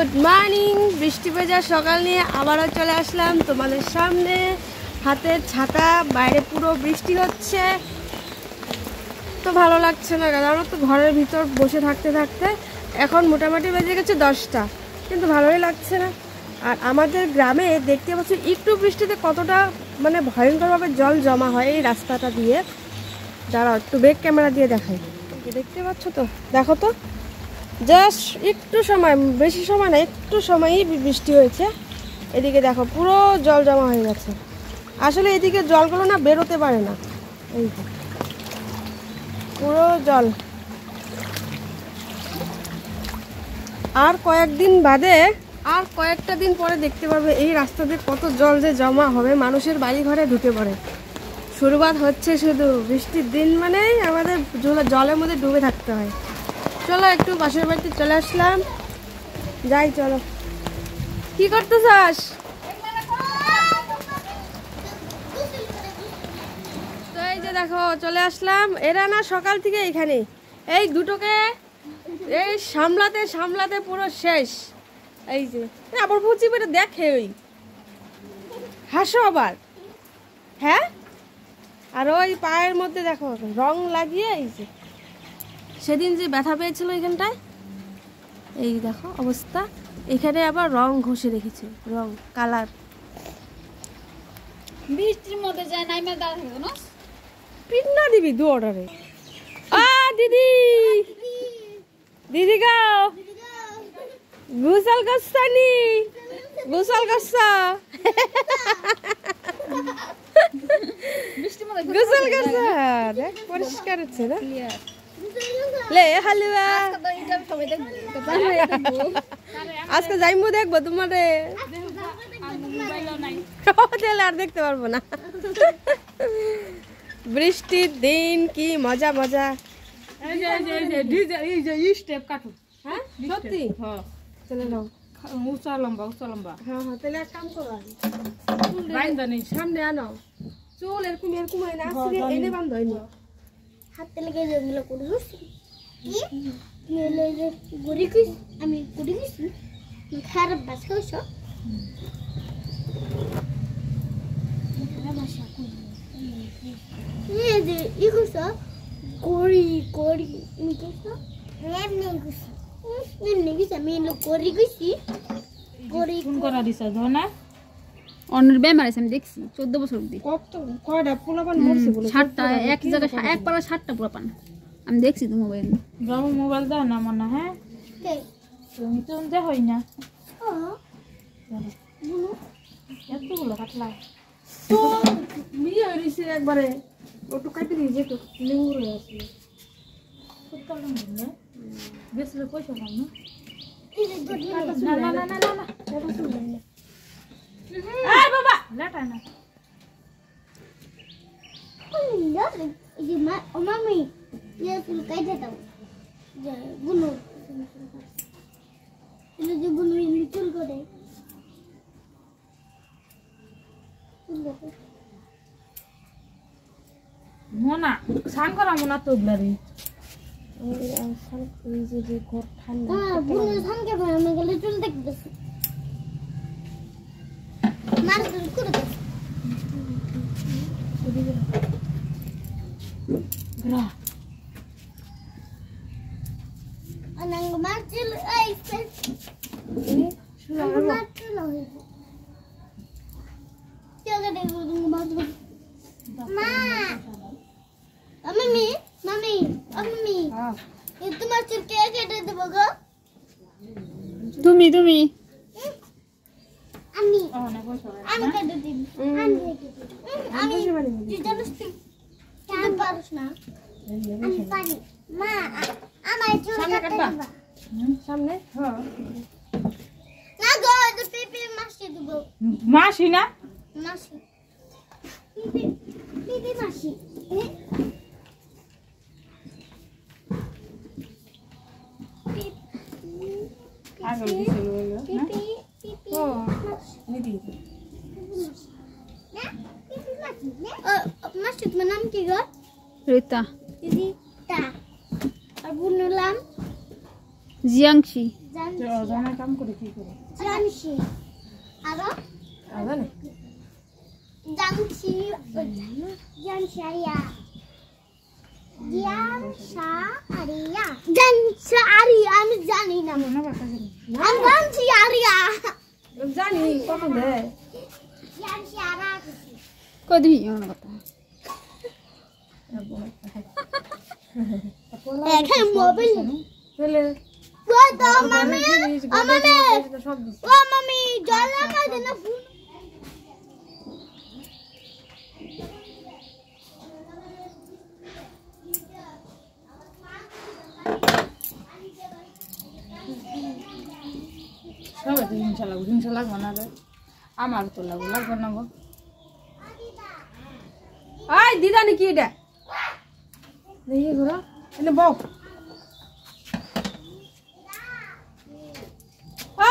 Good morning. বৃষ্টি ভেজা সকাল নিয়ে আবারও চলে আসলাম তোমাদের সামনে। হাতের ছাতা, বাইরে পুরো বৃষ্টি হচ্ছে, তো ভালো লাগছে না জানো তো, ঘরের ভিতর বসে থাকতে থাকতে। এখন মোটামুটি বেজে গেছে 10টা, কিন্তু ভালোই লাগছে না। আর আমাদের গ্রামে দেখতে পাচ্ছি একটু বৃষ্টিতে কতটা মানে ভয়ঙ্করভাবে জল জমা হয় এই রাস্তাটা দিয়ে। দাঁড়াও একটু ব্যাক ক্যামেরা দিয়ে দেখাই, দেখতে পাচ্ছ তো, দেখো তো, জাস্ট একটু সময়, বেশি সময় না, একটু সময়ই বৃষ্টি হয়েছে। এদিকে দেখো পুরো জল জমা হয়ে গেছে। আসলে এদিকে জলগুলো না বেরোতে পারে না, এই পুরো জল। আর কয়েকদিন বাদে, আর কয়েকটা দিন পরে দেখতে পাবে এই রাস্তাতে কত জল যে জমা হবে, মানুষের বাড়ি ঘরে ঢুকে পড়ে। শুরুবাত হচ্ছে শুধু, বৃষ্টির দিন মানেই আমাদের জলের মধ্যে ডুবে থাকতে হয়। চলো একটু পাশের বাড়িতে চলে আসলাম, যাই চলো। কি করতে চাস? তো এই যে দেখো চলে আসলাম। এরা না সকাল থেকে এখানে, এই দুটোকে এই সামলাতে সামলাতে পুরো শেষ। এই যে আবার বুঝি বেটা দেখে, ওই হাসো আবার, হ্যাঁ। আর ওই পায়ের মধ্যে দেখো রং লাগিয়ে, এই যে সেদিন যে ব্যথা পেয়েছিল এখানটায়, এই দেখো অবস্থা। এখানে আবার রং ঘষে রেখেছে, রং কালার। বৃষ্টির মধ্যে যায় নাই মে দাঁড়া থাকো না, পিন্না দিবি দু অর্ডারে। দিদি দিদি গাও গুসল করছানি, গুসল করছা, বৃষ্টির মধ্যে গুসল করছা, দেখ পরিষ্কার হচ্ছে না। লে হালুয়া আজকে যাইমু, দেখবো তোমারে, আর দেখতে পারবো না। বৃষ্টির দিন কি মজা মজা। স্টেপ কাটো, হ্যাঁ সত্যি, হ্যাঁ চলে নাও। উঁচা লম্বা উঁচা লম্বা, হ্যাঁ হ্যাঁ, তাহলে এক কাম করো, বাইন্দা সামনে আনো চুল, এরকম এরকম হয় না, আজকে এনে বান্ধ হয়নি। হাতে লেগে যেগুলো করে গেছি গড়ি গেছি, আমি গড়ি গেছি খারাপ বাসা হইছ ই করছ গড়ি গড়ি এমনি করছ, এমনি গেছি এমনি গেছি, আমি এলো গড়ি গেছি গড়ি ফোন করা দিছা ধনা অন্যের বেমার আছে, আমি দেখছি 14 বছর অবধি। কত কয়টা পোলাপান মরছে বলে, 7টা এক জায়গায়, এক পাড়া 7টা পোলাপান আমি দেখছি তো মোবাইল। বাবু মোবাইল দাও না মনে, হ্যাঁ তুমি তো দেখোই না এতগুলো কাটলা তো বিয়ে হয়েছে একবারে, ওটু কাটি দিয়ে যেত লিঙ্গুর হয়ে আসছিল। বেশি পয়সা পাম না, না না না না না না এই বাবা লেটা না এই যে মা ও মামি ये चुल काटे दाও যে বুনু এলো যে বুনু এই চুল করে মোনা সান করা মোনা তো গ্লারি এই যে ঘর ঠান্ডা, হ্যাঁ বুনু সানকে ভাই আমি গেলে চুল দেখতেছি মার চুল করে দাও গ্রা anang মার চুল এই শুনো মার চুল হই চলে দেখো তুমি মার মা মামি মামি মামি এই তোমার চুল কে কেটে দেব গো? তুমি তুমি আমি ও না পয়সা আমি কেটে দিই আমি তুই জানিস কেন পারিস না? আমি পারি মা আমার চুল কাটতে দিবা সামনে হ্যাঁ না গো তো পিপি মাসি দেব মাসি না মাসি পিপি পিপি মাসি আগল দিছিল বলো না পিপি পিপি ও নিদি না পিপি মাসি না মাসি তোমার নাম কি গো? রীতা দিদি তা আর বুনুলাম জিয়াংশি জানা কাম করে কি করে জানছি আরো জানে জানছি জানছি আরিয়া জানছি আরিয়া আমি জানি না না বাতা করে আমি জানছি আরিয়া জানি কত দেয় জানছি আরা কই দিবি আমার কথা এখানে মোবাইল তাহলে ও তো মামি সব দিছি ও মামি জল লাগাই দে না ফুল সবাই তো হিংসা লাগবে না রে আমার তো লাগবে না গো আই দিদা নাকি এটা দেখি ঘোরা এনে বউ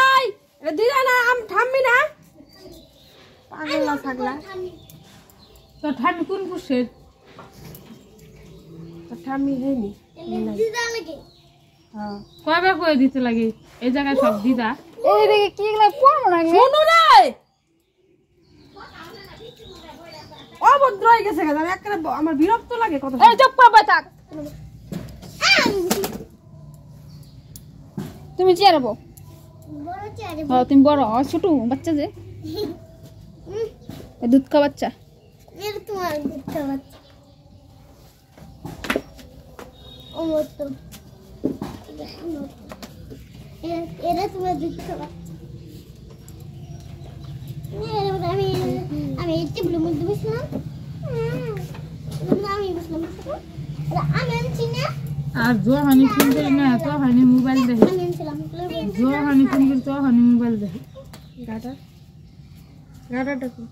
আই এটা দিদা না থামবি না পাগলা ছাগলা তো ঠান্ডা কোন পুষের তো থামবি হয়নি দিদা লাগে হ্যাঁ কয়বার কয়ে দিতে লাগে এই জায়গায় সব দিদা এই রে কি গলা পড়ো না শুনো রে অভদ্র হয়ে গেছে কেন একবারে আমার বিরক্ত লাগে কত এই চুপ কর বাতাক তুমি চেয়ারে বউ বড় চেয়ারে হ্যাঁ তুমি বড় ছোট বাচ্চা যে দুধ খাওয়া বাচ্চা এর তোমার দেখতে পাচ্ছি ও মতো এরা তোমার দেখতে পাচ্ছি আমি আমি একটু ব্লু মধ্যে বসলাম আমি বসলাম আমি আনছি না আর যখনই ফোন করি না তখনই মোবাইল দেখে আমি আনছিলাম যখনই ফোন করি তখনই মোবাইল দেখে গাটা গাটাটা কি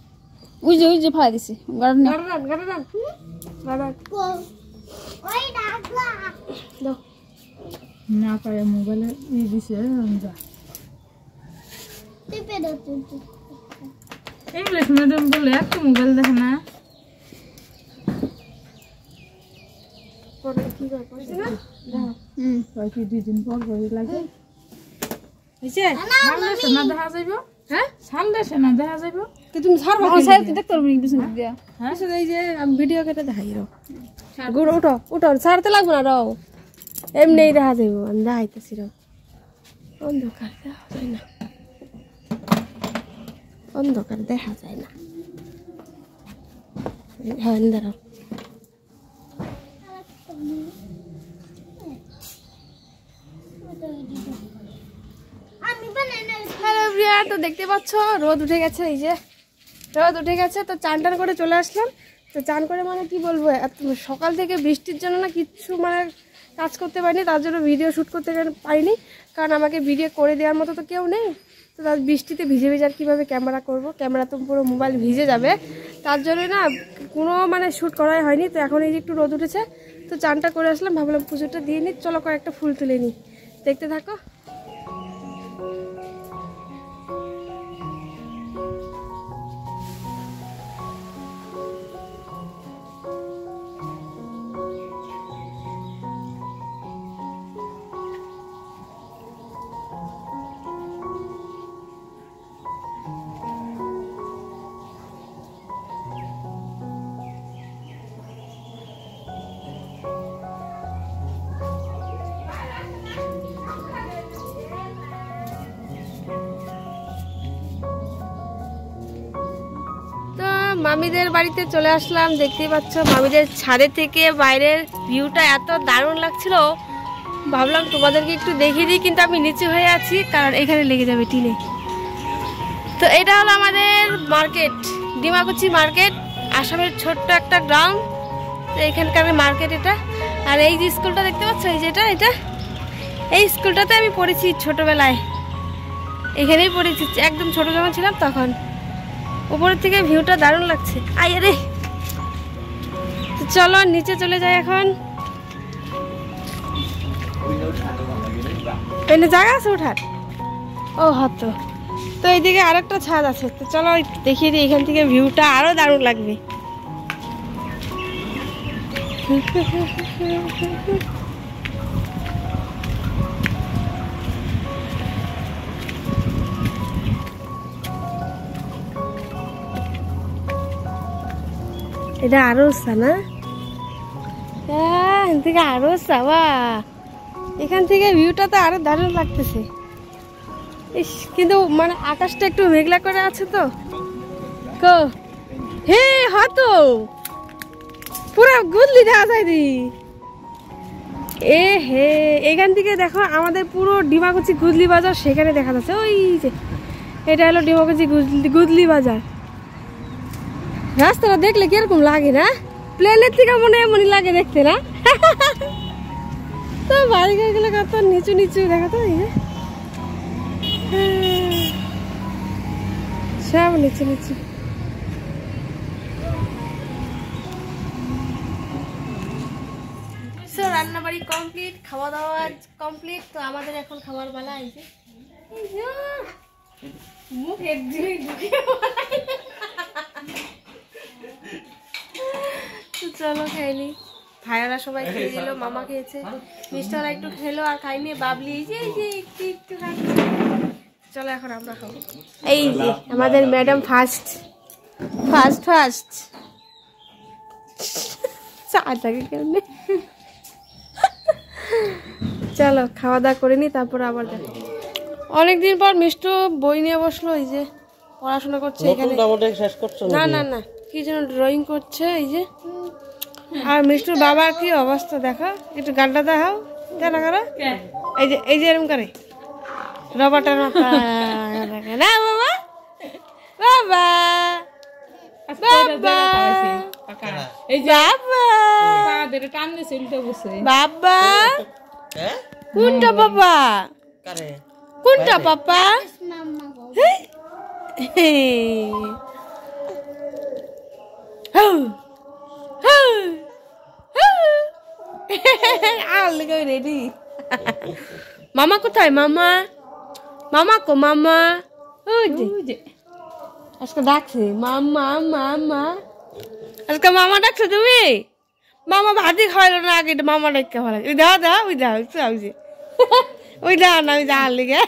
ওই যে ফালাই দিছি গাড়ি গাটা ওই ডাকলা দাও না পারে মোবাইলে দিছে যা টিপে দাও তুই ইংলিশ মিডিয়াম বলে একটু মোবাইল দেখে না পরে কি করে করছে না দাও কয় কি 2 দিন পর করে লাগে হইছে সামনে সেনা দেখা যাইব হ্যাঁ সামনে সেনা দেখা যাইব তো তুমি ছাড়বা আমার সাইড দেখতে পারবি কিছু দিয়া হ্যাঁ এই যে আমি ভিডিও কেটে দেখাই রো গুড় উঠো উঠো ছাড়তে লাগবে না রও এমনি দেখা যাইব আমি দেখাইতেছি রো অন্ধকার দেখা যায় না অন্ধকার দেখা যায় না হ্যাঁ দাঁড়াও আমি বানাই না হ্যালো এভরিওয়ান, তো দেখতে পাচ্ছ রোদ উঠে গেছে, এই যে রোদ উঠে গেছে। তো চান টান করে চলে আসলাম। তো চান করে মানে কি বলবো, সকাল থেকে বৃষ্টির জন্য না কিচ্ছু মানে কাজ করতে পারিনি, তার জন্য ভিডিও শ্যুট করতে পারিনি, কারণ আমাকে ভিডিও করে দেওয়ার মতো তো কেউ নেই। তো তার বৃষ্টিতে ভিজে ভিজে আর কীভাবে ক্যামেরা করব, ক্যামেরা তো পুরো মোবাইল ভিজে যাবে, তার জন্য না কোনো মানে শ্যুট করাই হয়নি। তো এখন এই যে একটু রোদ উঠেছে, তো চানটা করে আসলাম, ভাবলাম পুজোটা দিয়ে নিই, চলো কয়েকটা ফুল তুলে নিই, দেখতে থাকো। মামিদের বাড়িতে চলে আসলাম, দেখতেই পাচ্ছ মামিদের ছাদে থেকে বাইরের ভিউটা এত দারুণ লাগছিল, ভাবলাম তোমাদেরকে একটু দেখিয়ে দিই, কিন্তু আমি নিচে হয়ে আছি কারণ এখানে লেগে যাবে টিনে। তো এটা হলো আমাদের মার্কেট, ডিমাকুচি মার্কেট, আসামের ছোট্ট একটা গ্রাম। তো এখানকার মার্কেট এটা। আর এই যে স্কুলটা দেখতে পাচ্ছ, এই যেটা এটা এই স্কুলটাতে আমি পড়েছি ছোটবেলায়, এখানেই পড়েছি একদম ছোট যখন ছিলাম তখন। উপরের থেকে ভিউটা দারুণ লাগছে। আয় রে, চলো নিচে চলে যাই এখন। এখানে জায়গা আছে ওঠার? ও হতো। তো এইদিকে আরেকটা ছাদ আছে, তো চলো একটু দেখিয়ে দিই, এখান থেকে ভিউটা আরো দারুণ লাগবে। এটা আরো না এখান থেকে আরো সাবা এখান থেকে ভিউটা তো আরো দারুণ লাগতেছে ইস কিন্তু মানে আকাশটা একটু মেঘলা করে আছে তো কো হে হতো পুরো গুদলি দেখা যায় দি এ হে এখান থেকে দেখো আমাদের পুরো ডিমাকুচি গুদলি বাজার সেখানে দেখা যাচ্ছে ওই যে এটা হলো ডিমাকুচি গুদলি বাজার রাস্তাটা দেখলে কিরকম লাগে না প্লেনের থেকে মনে এমনই লাগে দেখতে না তো বাড়ি গেলে কত নিচু নিচু দেখা তো সব নিচু নিচু রান্না বাড়ি কমপ্লিট খাওয়া দাওয়া কমপ্লিট তো আমাদের এখন খাবার বেলা আইছে চলো খাইনি ভাইয়ারা সবাই খেয়ে দিল মামা খেয়েছে মিষ্টারা একটু খেলো আর খাইনি বাবলি এই যে একটু একটু চলো এখন আমরা খাবো এই যে আমাদের ম্যাডাম ফার্স্ট চা থাকে কেমনে চলো খাওয়া দাওয়া করে নি তারপর আবার দেখো অনেকদিন পর মিষ্টু বই নিয়ে বসলো এই যে পড়াশোনা করছে এখানে না না না কি যেন ড্রয়িং করছে এই যে আর মিষ্টুর বাবার কি অবস্থা দেখো একটু গানটা দেখাও দেখা করো এই যে এরকম করে রবারটা না বাবা বাবা বাবা বাবা কোনটা বাবা কোনটা পাপা রেডি মামা কোথায় মামা মামা কো মামা আজকে ডাকছে মামা মামা আজকে মামা ডাকছো তুমি মামা ভাতি খাওয়াইলো না আগে মামা ডাকতে ভালো ওই দাও দাও ওই দাও ওই দাও না ওই দাও লিগে